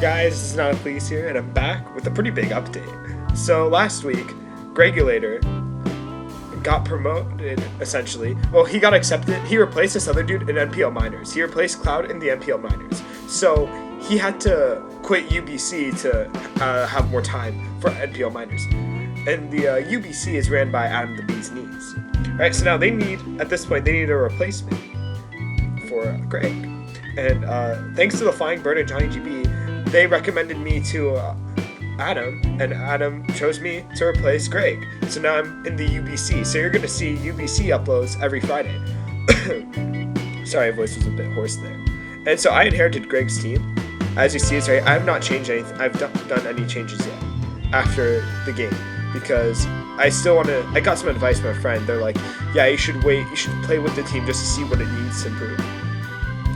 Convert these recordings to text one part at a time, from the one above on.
guys, this is Not Please here, and I'm back with a pretty big update. So last week, Gregulator got promoted, essentially. Well, he got accepted. He replaced this other dude in NPL Minors. He replaced Cloud in the NPL Minors. So he had to quit UBC to have more time for NPL Minors. And the UBC is ran by Adam the Bee's Knees. Right, so now they need, at this point, they need a replacement for Greg. And thanks to the Flying Bird and Johnny GB, they recommended me to Adam, and Adam chose me to replace Greg. So now I'm in the UBC. So you're going to see UBC uploads every Friday. Sorry, my voice was a bit hoarse there. And so I inherited Greg's team. As you see, it's right. I have not changed anything. I've done any changes yet after the game because I still want to. I got some advice from a friend. They're like, yeah, you should wait. You should play with the team just to see what it needs to improve.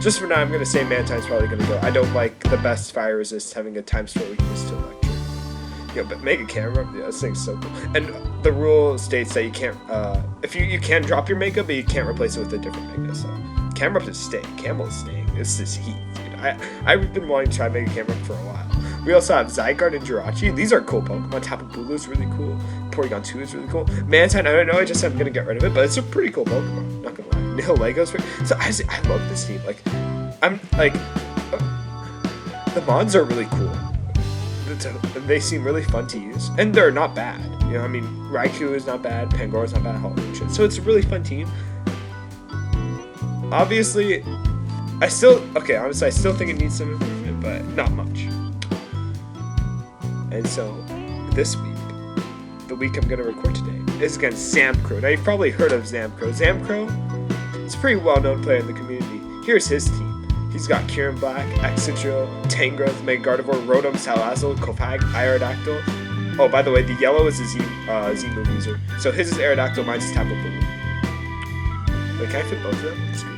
Just for now, I'm going to say Mantine's probably going to go. I don't like the best fire resist having a time store weakness to electric. Yeah, but Mega Camera, yeah, this thing's so cool. And the rule states that you can't, if you can drop your Mega, but you can't replace it with a different Mega. So Camera up is staying. Camel is staying. It's this heat, dude. I've been wanting to try Mega Camera for a while. We also have Zygarde and Jirachi. These are cool Pokemon. Tapu Bulu is really cool. Porygon 2 is really cool. Mantine, I don't know. I just am going to get rid of it, but it's a pretty cool Pokemon. Not going to lie. Nihil Lego's pretty. So I love this team. Like, I'm like, the mods are really cool. They seem really fun to use, and they're not bad. You know, I mean, Raikou is not bad, Pangoro is not bad, shit. So it's a really fun team. Obviously, honestly, I still think it needs some improvement, but not much. And so, this week, the week I'm gonna record today, is against Zamcro. Now you've probably heard of Zamcro. Zamcro is a pretty well-known player in the community. Here's his team. He's got Kieran Black, Excadrill, Tangrowth, Megardevoir, Rotom, Salazzle, Koffag, Aerodactyl. Oh, by the way, the yellow is a Z-move user. So his is Aerodactyl, mine's is Tapu Bulu. Wait, can I fit both of them on the screen?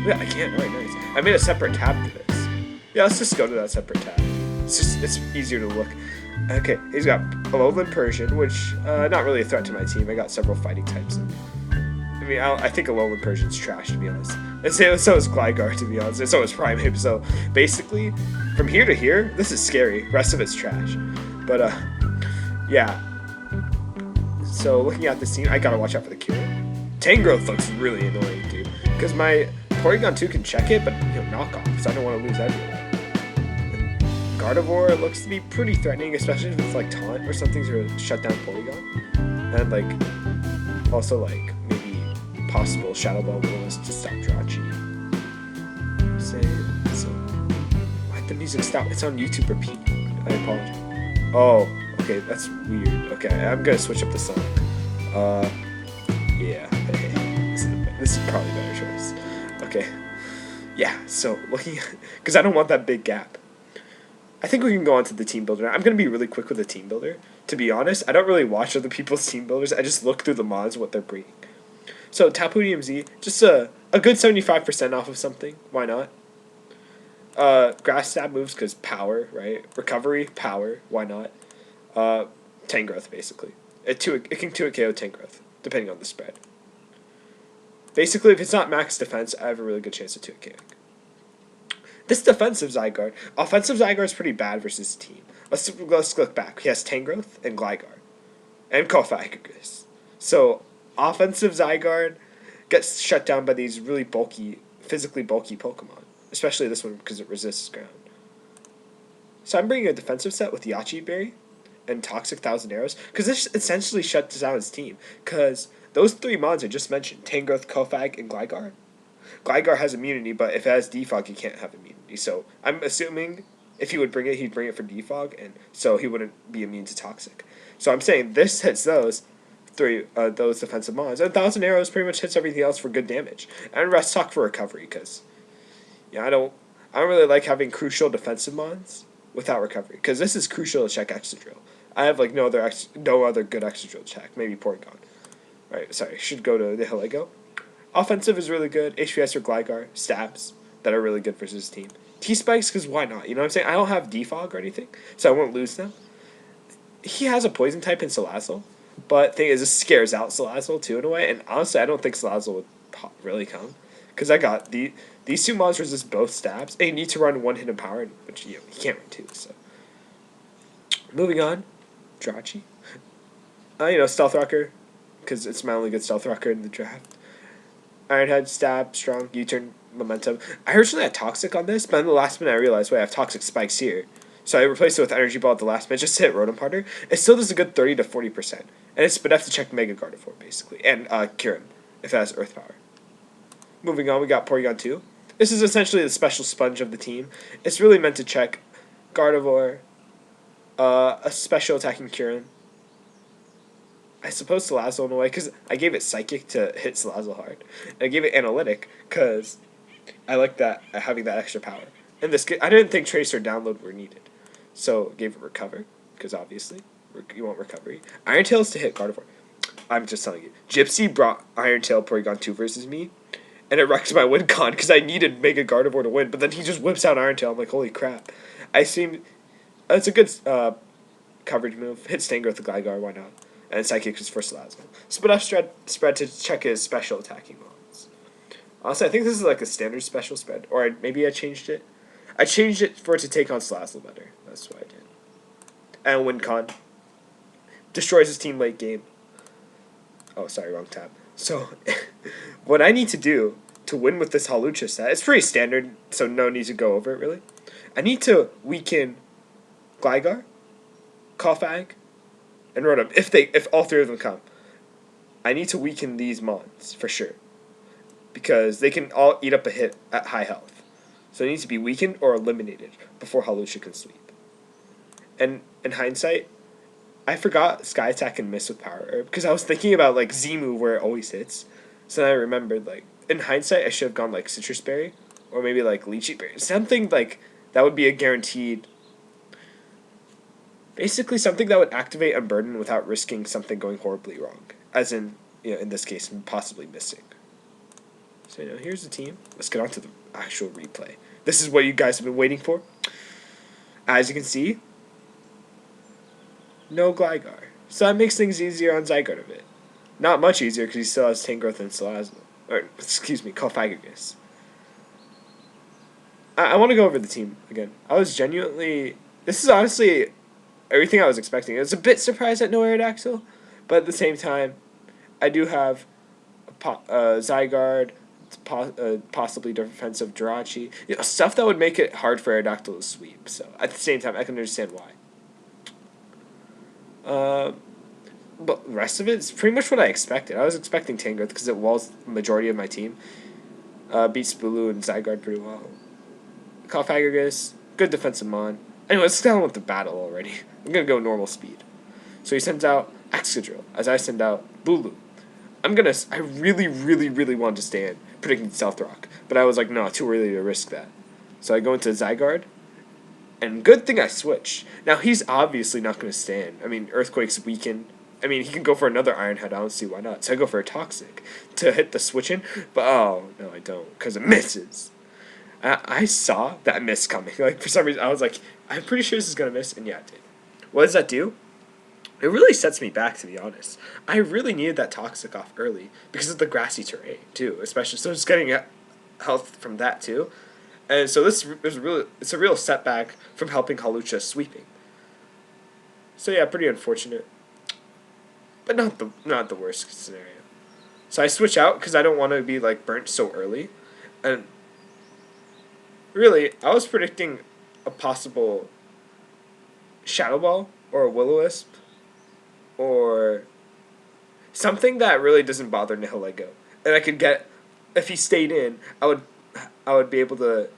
Yeah, I can. Alright, nice. I made a separate tab for this. Yeah, let's just go to that separate tab. It's easier to look. Okay, he's got Alolan Persian, which, not really a threat to my team. I got several fighting types. I mean, I think Alolan Persian's trash, to be honest. And so is Gligar, to be honest. And so is Primeape. So basically, from here to here, this is scary. Rest of it's trash. But, yeah. So looking at this team, I gotta watch out for the Cure. Tangrowth looks really annoying, dude. Because my Porygon 2 can check it, but, knock off. So I don't want to lose everyone. And Gardevoir looks to be pretty threatening, especially if it's like Taunt or something to shut down Porygon. And, like, also, like, possible Shadow Ball willingness to stop Jirachi. So, why'd the music stop? It's on YouTube repeat. I apologize. Oh, okay, that's weird. Okay, I'm gonna switch up the song. Yeah, this is probably a better choice. Okay, yeah. So looking, because I don't want that big gap. I think we can go on to the team builder. I'm gonna be really quick with the team builder. To be honest, I don't really watch other people's team builders. I just look through the mods, what they're bringing. So Tapu DMZ, just a good 75% off of something. Why not? Grass stab moves because power, right? Recovery, power. Why not? Tangrowth, basically. It can 2-hit KO Tangrowth, depending on the spread. Basically, if it's not max defense, I have a really good chance of 2-hit KO. This defensive Zygarde, offensive Zygarde is pretty bad versus his team. Let's look back. He has Tangrowth and Gligar, and Raikougars. So offensive Zygarde gets shut down by these really physically bulky Pokemon. Especially this one because it resists ground. So I'm bringing a defensive set with Yachi Berry and Toxic Thousand Arrows. Because this essentially shuts down his team. Because those three mods I just mentioned, Tangrowth, Koffag, and Gligar. Gligar has immunity, but if it has Defog, he can't have immunity. So I'm assuming if he would bring it, he'd bring it for Defog, and so he wouldn't be immune to Toxic. So I'm saying this hits those defensive mods. And 1,000 Arrows pretty much hits everything else for good damage. And Rest Talk for recovery, because I don't really like having crucial defensive mods without recovery, because this is crucial to check Excadrill. I have like no other good Excadrill check. Maybe Porygon. Right, sorry, should go to the Lego. Offensive is really good. HPS or Gligar, stabs that are really good versus his team. T-Spikes, because why not? You know what I'm saying? I don't have Defog or anything, so I won't lose them. He has a poison type in Salazzle. But thing is, this scares out Salazzle too in a way, and honestly, I don't think Salazzle would really come, Because I got these two monsters resist both stabs, and you need to run one hidden power, which you can't run two. So moving on, Drachi. Stealth Rocker, because it's my only good Stealth Rocker in the draft. Ironhead, Stab, Strong, U-Turn, Momentum. I originally had Toxic on this, but in the last minute I realized, wait, I have Toxic Spikes here. So I replaced it with Energy Ball at the last minute just to hit Rotom Harder. It still does a good 30 to 40%. And it's but I have to check Mega Gardevoir, basically. And Kirin, if it has Earth Power. Moving on, we got Porygon 2. This is essentially the special sponge of the team. It's really meant to check Gardevoir, a special attacking Kirin. I suppose Salazzle in a way, because I gave it Psychic to hit Salazzle hard. And I gave it Analytic, because I like that, having that extra power. In this case, I didn't think Tracer Download were needed. So, gave it Recover, because obviously, you want Recovery. Iron Tails to hit Gardevoir. I'm just telling you. Gypsy brought Iron Tail Porygon 2 versus me, and it wrecks my win con, because I needed Mega Gardevoir to win, but then he just whips out Iron Tail. I'm like, holy crap. It's a good coverage move. Hit Stinger with the Gligar, why not? And Psychic is for Salazzle. Split up spread to check his special attacking mods. Honestly, I think this is like a standard special spread. Or maybe I changed it. I changed it for it to take on Salazzle better. That's what I did. And win con. Destroys his team late game. Oh, sorry, wrong tab. So, what I need to do to win with this Hawlucha set, it's pretty standard, so no need to go over it really. I need to weaken Gligar, Koffag, and Rotom, if all three of them come. I need to weaken these mons, for sure. Because they can all eat up a hit at high health. So it needs to be weakened or eliminated before Hawlucha can sweep. And in hindsight, I forgot Sky Attack and Miss with Power Herb, because I was thinking about like Z-move where it always hits. So then I remembered, like, in hindsight, I should have gone like Citrus Berry, or maybe like Lychee Berry. Something like that would be a guaranteed. Basically, something that would activate Unburden without risking something going horribly wrong. As in, in this case, possibly missing. So, here's the team. Let's get on to the actual replay. This is what you guys have been waiting for. As you can see, no Gligar. So that makes things easier on Zygarde a bit. Not much easier because he still has Tangrowth and Salazzle. Or, excuse me, Koffagagus. I want to go over the team again. I was genuinely... This is honestly everything I was expecting. I was a bit surprised at no Aerodactyl, but at the same time, I do have Zygarde, possibly defensive Jirachi. Stuff that would make it hard for Aerodactyl to sweep. So at the same time, I can understand why. But the rest of it is pretty much what I expected. I was expecting Tangrowth because it walls the majority of my team. Beats Bulu and Zygarde pretty well. Koffagagus, good defensive mon. Anyway, let's get on with the battle already. I'm going to go normal speed. So he sends out Excadrill, as I send out Bulu. I really, really, really wanted to stay in, predicting Stealth Rock. But I was like, no, too early to risk that. So I go into Zygarde. And good thing I switched. Now, he's obviously not going to stand. I mean, Earthquake's weakened. I mean, he can go for another Iron Head. I don't see why not. So I go for a Toxic to hit the switch in. But, oh, no, I don't. Because it misses. I saw that miss coming. Like, for some reason, I was like, I'm pretty sure this is going to miss. And yeah, it did. What does that do? It really sets me back, to be honest. I really needed that Toxic off early because of the grassy terrain, too. Especially, so just getting health from that, too. And so it's a real setback from helping Hawlucha sweeping. So yeah, pretty unfortunate, but not the worst scenario. So I switch out because I don't want to be like burnt so early, and really I was predicting a possible Shadow Ball or a Will-O-Wisp or something that really doesn't bother Nihilego, and I could get if he stayed in, I would be able to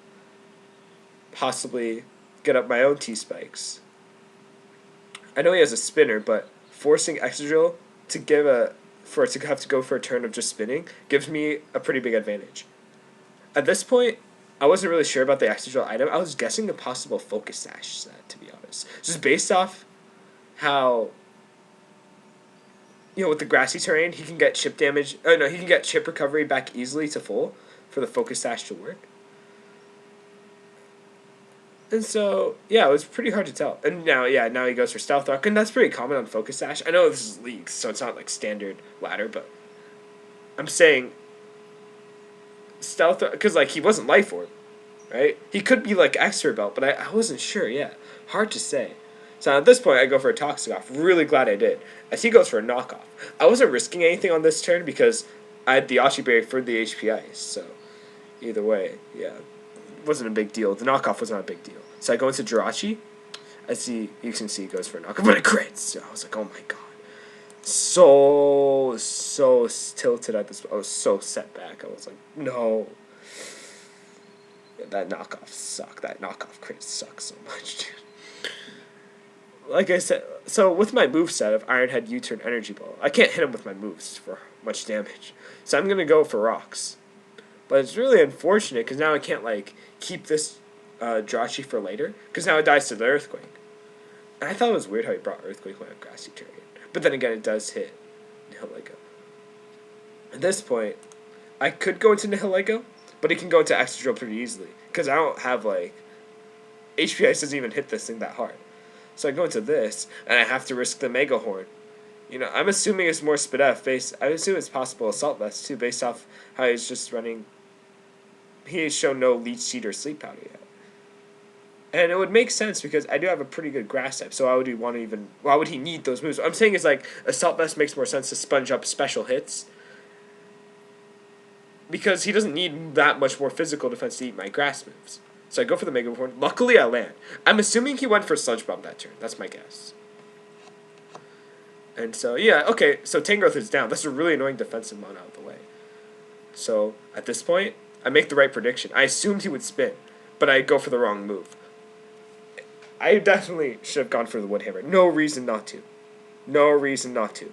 possibly get up my own T-Spikes. I know he has a spinner, but forcing Excadrill for it to have to go for a turn of just spinning gives me a pretty big advantage. At this point, I wasn't really sure about the Excadrill item. I was guessing a possible Focus Sash set, to be honest. Just based off how, with the grassy terrain, he can get chip damage. Oh no, he can get chip recovery back easily to full for the Focus Sash to work. And so, yeah, it was pretty hard to tell. And now he goes for Stealth Rock, and that's pretty common on Focus Sash. I know this is leagues, so it's not like standard ladder, but I'm saying stealth, because like he wasn't life orb, right? He could be like extra belt, but I wasn't sure. Yeah, hard to say. So at this point, I go for a toxic off. Really glad I did. As he goes for a knockoff. I wasn't risking anything on this turn because I had the Ashi Berry for the HP Ice. So either way, yeah, it wasn't a big deal. The knockoff was not a big deal. So I go into Jirachi. You can see, he goes for a knockoff, but it crits. So I was like, oh my god. So tilted at this. I was so set back. I was like, no. Yeah, that knockoff sucked. That knockoff crit sucks so much, dude. Like I said, so with my moveset of Iron Head, U-Turn, Energy Ball, I can't hit him with my moves for much damage. So I'm going to go for rocks. But it's really unfortunate because now I can't, like, keep this Jirachi for later. Because now it dies to the Earthquake. And I thought it was weird how he brought Earthquake when I have Grassy Terrain. But then again, it does hit Nihilego. At this point, I could go into Nihilego, but he can go into Extra Drill pretty easily. Because I don't have, like, HP Ice doesn't even hit this thing that hard. So I go into this, and I have to risk the Mega Horn. You know, I'm assuming it's more Speed F based. I assume it's possible Assault Vest too, based off how he's just running. He has shown no Leech Seed or Sleep Powder yet. And it would make sense because I do have a pretty good Grass type, so why would he need those moves? What I'm saying is, like, Assault Vest makes more sense to sponge up special hits. Because he doesn't need that much more physical defense to eat my Grass moves. So I go for the Mega Horn. Luckily, I land. I'm assuming he went for Sludge Bomb that turn. That's my guess. And so, yeah, okay. So Tangrowth is down. That's a really annoying defensive mon out of the way. So, at this point, I make the right prediction. I assumed he would spin, but I go for the wrong move. I definitely should have gone for the Woodhammer. No reason not to. No reason not to.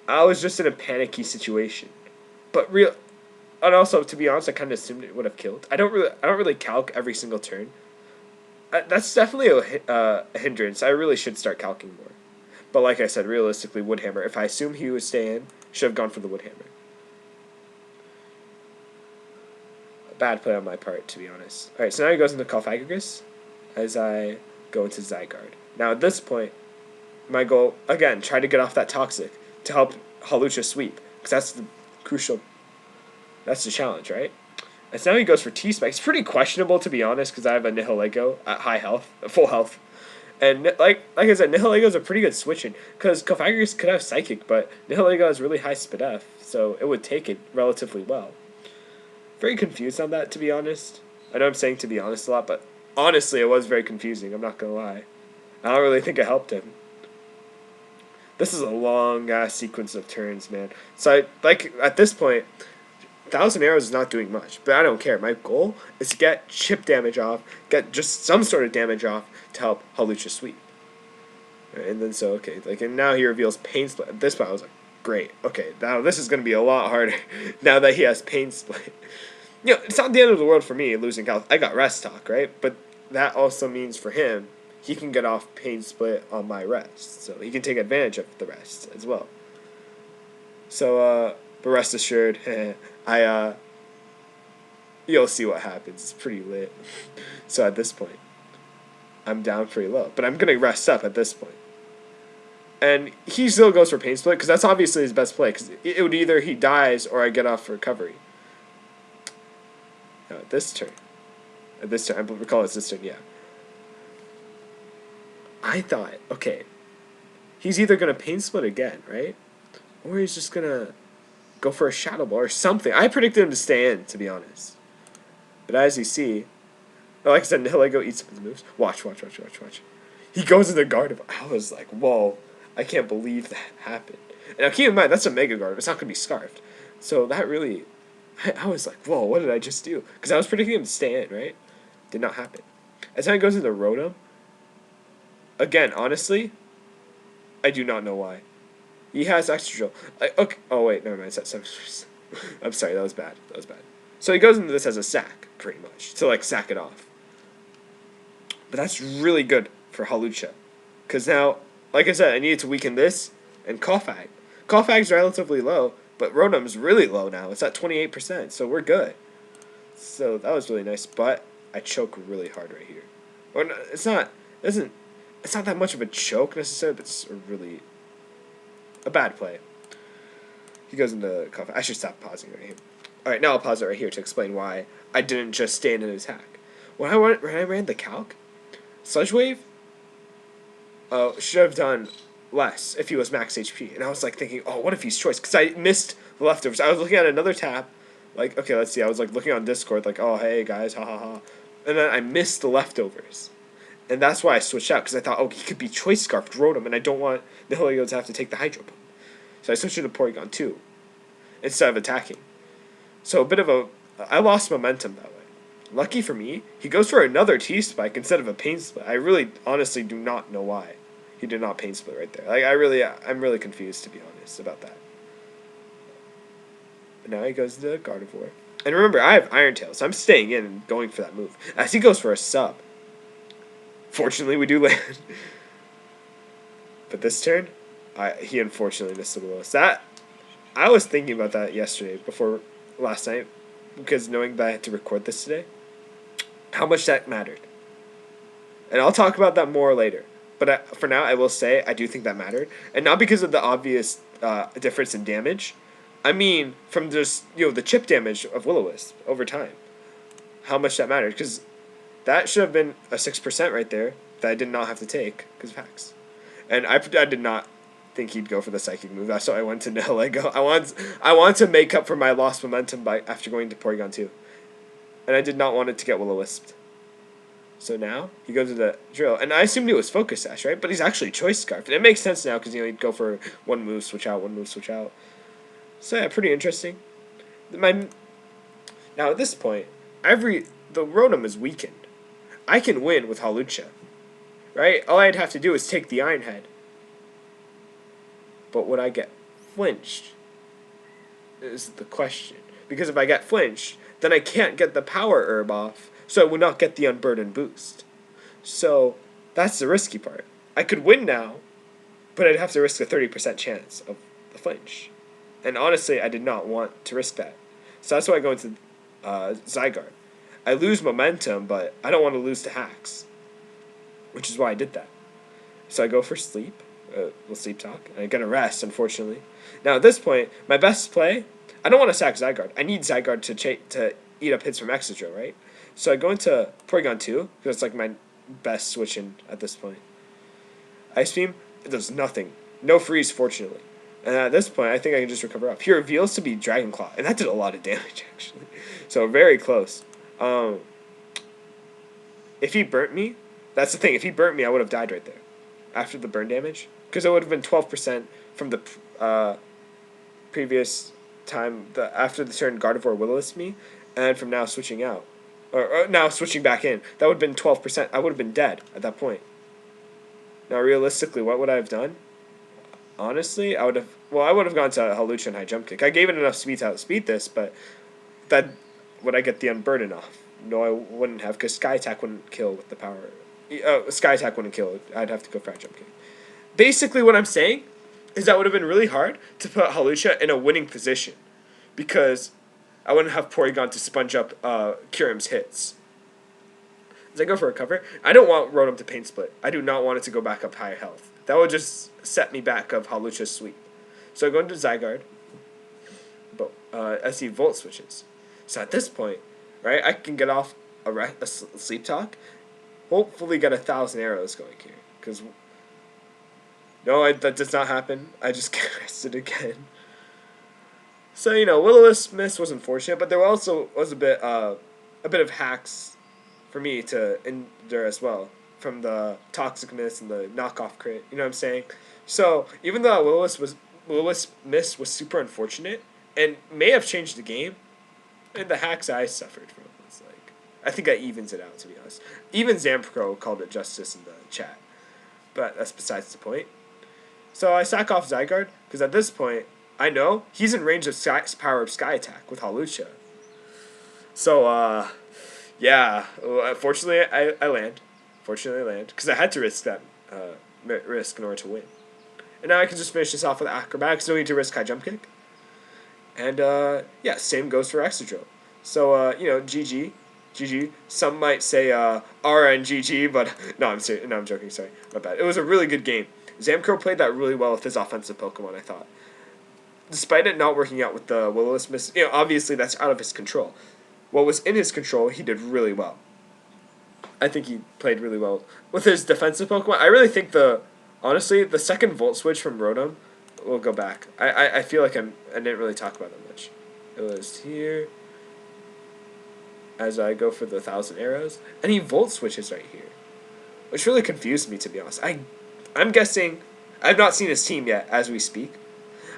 I was just in a panicky situation. But and also, to be honest, I kind of assumed it would have killed. I don't really calc every single turn. That's definitely a hindrance. I really should start calcing more. But like I said, realistically, Woodhammer. If I assume he would stay in, should have gone for the Woodhammer. A bad play on my part, to be honest. All right, so now he goes into Cofagrigus as I go into Zygarde. Now at this point, my goal again, try to get off that Toxic to help Hawlucha sweep, because that's the crucial. That's the challenge, right? And so now he goes for T-Spike. It's pretty questionable, to be honest, because I have a Nihilego at high health, full health. And like I said, Nihilego's a pretty good switch-in, because Cofagrigus could have Psychic, but Nihilego has really high Speed F, so it would take it relatively well. Very confused on that, to be honest. I know I'm saying to be honest a lot, but honestly, it was very confusing, I'm not going to lie. I don't really think I helped him. This is a long-ass sequence of turns, man. So, at this point, 1,000 Arrows is not doing much, but I don't care. My goal is to get chip damage off, get just some sort of damage off to help Hawlucha sweep. And then and now he reveals Pain Split. At this point, I was like, great. Okay, now this is going to be a lot harder now that he has Pain Split. You know, it's not the end of the world for me losing health. I got Rest Talk, right? But that also means for him, he can get off Pain Split on my rest. So he can take advantage of the rest as well. So, but rest assured, you'll see what happens. It's pretty lit. So at this point, I'm down pretty low. But I'm going to rest up at this point. And he still goes for Pain Split, because that's obviously his best play. Because it would either he dies or I get off recovery. Now at this turn, I recall it's this turn, yeah. I thought, okay, he's either going to Pain Split again, right? Or he's just going to go for a Shadow Ball or something. I predicted him to stay in, to be honest. But as you see, like I said, Nihilego eats some of the moves. Watch. He goes into Gardevoir. I was like, whoa, I can't believe that happened. And now keep in mind, that's a Mega Gardevoir. It's not going to be Scarfed. So that really, I was like, whoa, what did I just do? Because I was predicting him to stay in, right? Did not happen. As time goes into Rotom, again, honestly, I do not know why. He has Extra Drill. Okay. Oh, wait, never mind. I'm sorry, that was bad. So he goes into this as a sack, pretty much, to, sack it off. But that's really good for Hawlucha. Because now, like I said, I needed to weaken this and Cofag. Cofag's relatively low, but Rotom's really low now. It's at 28%, so we're good. So that was really nice, but I choke really hard right here. Or no, it's not that much of a choke necessarily, but it's a bad play. He goes into cough. I should stop pausing right here. Alright, now I'll pause it right here to explain why I didn't just stand in attack. When I ran the calc, Sludge Wave should have done less if he was max HP. And I was like thinking, oh, what if he's choice? Because I missed the leftovers. I was looking at another tab. Like, okay, let's see. I was like looking on Discord, like, oh, hey, guys, ha ha ha. And then I missed the leftovers. And that's why I switched out, because I thought, oh, he could be choice scarfed Rotom, and I don't want the Helios to have to take the Hydro Pump. So I switched to Porygon 2 instead of attacking. So a bit of a... I lost momentum that way. Lucky for me, he goes for another T-Spike instead of a Pain Split. I really, honestly do not know why he did not Pain Split right there. Like, I'm really confused, to be honest, about that. But now he goes to Gardevoir. And remember, I have Iron Tail, so I'm staying in and going for that move. As he goes for a sub. Fortunately, we do land. But this turn, he unfortunately missed the Willows. I was thinking about that yesterday, before last night, because knowing that I had to record this today, how much that mattered. And I'll talk about that more later. But for now, I will say I do think that mattered. And not because of the obvious difference in damage. I mean, from just, the chip damage of Will-O-Wisp over time. How much that mattered. Because that should have been a 6% right there that I did not have to take because of hacks. And I did not think he'd go for the Psychic move. That's why I went to no Lego. I want to make up for my lost momentum after going to Porygon 2. And I did not want it to get Will-O-Wisped. So now he goes to the drill. And I assumed he was Focus Sash, right? But he's actually Choice Scarf. And it makes sense now because he'd go for one move, switch out, one move, switch out. So yeah, pretty interesting. Now at this point, the Rotom is weakened. I can win with Hawlucha, right? All I'd have to do is take the Iron Head. But would I get flinched? Is the question. Because if I get flinched, then I can't get the Power Herb off, so I will not get the Unburden boost. So that's the risky part. I could win now, but I'd have to risk a 30% chance of the flinch. And honestly, I did not want to risk that. So that's why I go into Zygarde. I lose momentum, but I don't want to lose to hacks, which is why I did that. So I go for sleep. We'll sleep talk. And I get a rest, unfortunately. Now at this point, my best play, I don't want to sack Zygarde. I need Zygarde to eat up hits from Excadrill, right? So I go into Porygon 2, because it's like my best switch-in at this point. Ice Beam, it does nothing. No freeze, fortunately. And at this point, I think I can just recover up. He reveals to be Dragon Claw, and that did a lot of damage, actually. So very close. If he burnt me, that's the thing. If he burnt me, I would have died right there after the burn damage. Because it would have been 12% from the previous time, after the turn Gardevoir Will-O-Wisp me, and from now switching out. Or now switching back in. That would have been 12%. I would have been dead at that point. Now, realistically, what would I have done? Honestly, I would have gone to Hawlucha and High Jump Kick. I gave it enough speed to outspeed this, but would I get the Unburden off? No, I wouldn't have, because Sky Attack wouldn't kill with the power. Sky Attack wouldn't kill. I'd have to go for High Jump Kick. Basically, what I'm saying is that would have been really hard to put Hawlucha in a winning position, because I wouldn't have Porygon to sponge up Kyurem's hits. As I go for a cover, I don't want Rotom to Pain Split. I do not want it to go back up higher health. That would just set me back of Hawlucha's sweep. So I go into Zygarde, but as he Volt switches. So at this point, right, I can get off a Sleep Talk, hopefully get 1,000 arrows going here. Because, no, that does not happen. I just get rested again. So, Will-O-Wisp miss was unfortunate, but there also was a bit of hacks for me to endure as well, from the Toxic Miss and the knockoff crit, you know what I'm saying? So, even though Will-O-Wisp miss was super unfortunate, and may have changed the game, and the hacks I suffered from was like, I think that evens it out, to be honest. Even Zamcro called it justice in the chat, but that's besides the point. So I sack off Zygarde, because at this point, I know he's in range of power of Sky Attack with Hawlucha. So, yeah, fortunately I land. Fortunately I land, because I had to risk that risk in order to win. And now I can just finish this off with Acrobatics, no need to risk High Jump Kick. And, yeah, same goes for Excadrill. So, GG. GG. Some might say RNGG, but no, I'm joking, sorry. My bad. It was a really good game. Zamcro played that really well with his offensive Pokemon, I thought. despite it not working out with the Will-O-Wisp miss, obviously that's out of his control. What was in his control, he did really well. I think he played really well with his defensive Pokemon. I really think honestly, the second Volt Switch from Rotom, we'll go back. I feel like I didn't really talk about that much. It was here, as I go for the 1,000 arrows, and he Volt Switches right here, which really confused me, to be honest. I'm guessing, I've not seen his team yet as we speak.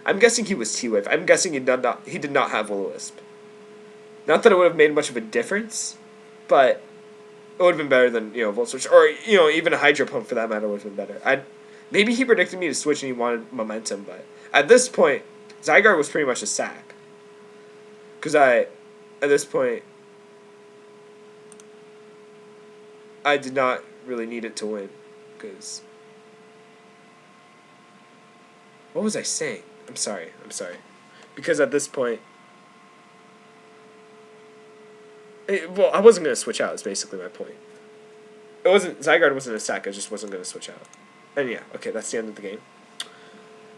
I'm guessing he was T-Wave. I'm guessing he did not have Will-O-Wisp. Not that it would have made much of a difference, but it would have been better than, Volt Switch. Or, even a Hydro Pump for that matter would have been better. Maybe he predicted me to switch and he wanted momentum, but at this point, Zygarde was pretty much a sack. Because at this point, I did not really need it to win. Because, what was I saying? I'm sorry. Because at this point, I wasn't going to switch out, is basically my point. Zygarde wasn't a sack, I just wasn't going to switch out. And yeah, okay, that's the end of the game.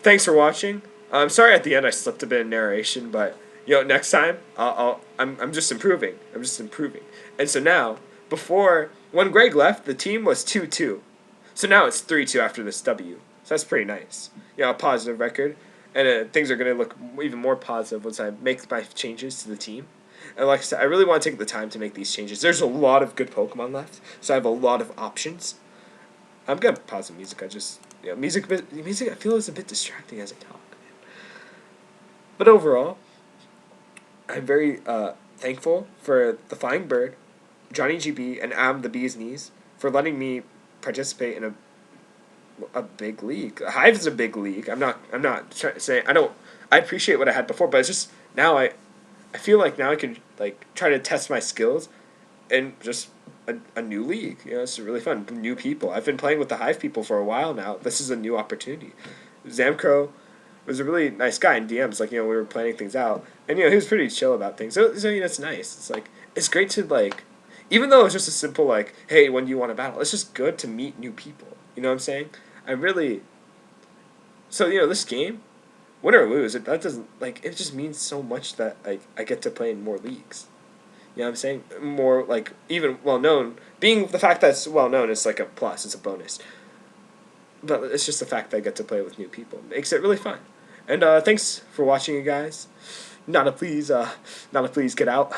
Thanks for watching. I'm sorry at the end I slipped a bit in narration, but next time I'm just improving. And so now, when Greg left, the team was 2-2. So now it's 3-2 after this W. So that's pretty nice. A positive record, and things are going to look even more positive once I make my changes to the team. And like I said, I really want to take the time to make these changes. There's a lot of good Pokemon left, so I have a lot of options. I'm going to pause the music. Music I feel is a bit distracting as I talk. But overall, I'm very thankful for the Flying Bird, Johnny GB, and the Bee's Knees for letting me participate in a big league. Hive is a big league. I'm not saying I appreciate what I had before, but it's just now I feel like now I can try to test my skills in just a new league. It's really fun. New people. I've been playing with the Hive people for a while now. This is a new opportunity. Zamcro was a really nice guy in DMs. We were planning things out, and he was pretty chill about things. So it's nice. It's great to even though it's just a simple hey, when do you want to battle? It's just good to meet new people. You know what I'm saying? So this game, win or lose, that doesn't it just means so much that I get to play in more leagues. You know what I'm saying? More even well known. Being the fact that it's well known is a plus, it's a bonus. But it's just the fact that I get to play with new people. It makes it really fun. And thanks for watching, you guys. Not a please get out.